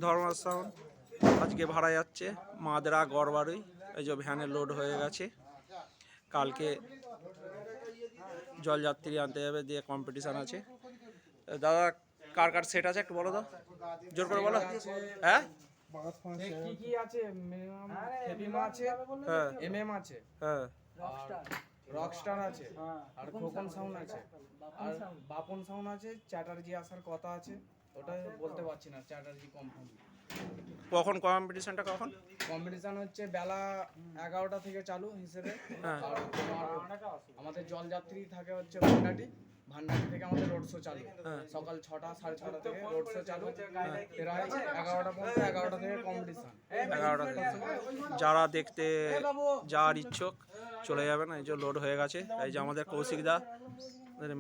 ধর্মাস sound আজকে ভাড়া যাচ্ছে মাদরা গড়বাড়ি। এই যে ভ্যানে লোড হয়ে গেছে, কালকে জলযাত্রী আনতে যাবে, দিয়ে কম্পিটিশান আছে। দাদা কার কার সেট আছে একটু বলো তো, জোর করে বলো। হ্যাঁ কি কি আছে? মিনিমাম হেভিমা আছে, হ্যাঁ এমএম আছে, হ্যাঁ রকস্টার আছে, আর খোকন সাউন্ড আছে, আর বাপন সাউন্ড আছে। চ্যাটার্জি আসার কথা আছে, ওটা বলতে পারছি না। চ্যাটার্জি কনফার্ম। কখন কম্পিটিশানটা কখন? কম্পিটিশন হচ্ছে বেলা 11টা থেকে চালু হিসেবে। হ্যাঁ। আর আমাদের জলযাত্রী থাকে হচ্ছে ভান্ডাটি থেকে আমাদের রোড শো চালু। সকাল 6টা 6:30 থেকে রোড শো চালু, প্রায় 11টা পর্যন্ত। 11টা থেকে কম্পিটিশন। 11টা থেকে যারা দেখতে যাওয়ার ইচ্ছুক চলে যাবেন। এই যে লোড হয়ে গেছে। এই যে আমাদের কৌশিকদা,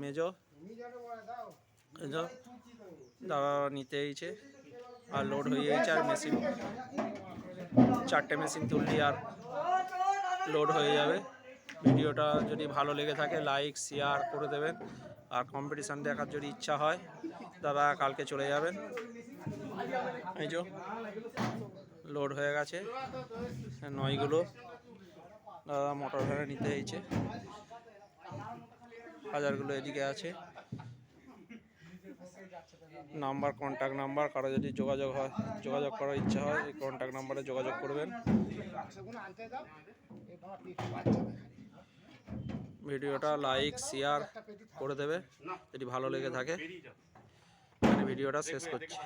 মেজো, এই যে দাদা নিতে এইছে আর লোড হয়ে যাচ্ছে। আর মেশিন 4টে মেশিন তুললি আর লোড হয়ে যাবে। ভিডিওটা যদি ভালো লেগে থাকে লাইক শেয়ার করে দেবেন। আর কম্পিটিশান দেখার যদি ইচ্ছা হয় দাদা কালকে চলে যাবেন। এই যে লোড হয়ে গেছে নয়গুলো। দাদা মোটর ভ্যানে নিতে এইছে, হাজারগুলো এদিকে আছে। নাম্বার, কন্ট্যাক্ট নাম্বার, কারো যদি যোগাযোগ করার ইচ্ছা হয় এই কন্ট্যাক্ট নাম্বারে যোগাযোগ করবেন। ভিডিওটা লাইক শেয়ার করে দেবে যদি ভালো লেগে থাকে। ভিডিওটা শেষ করছি।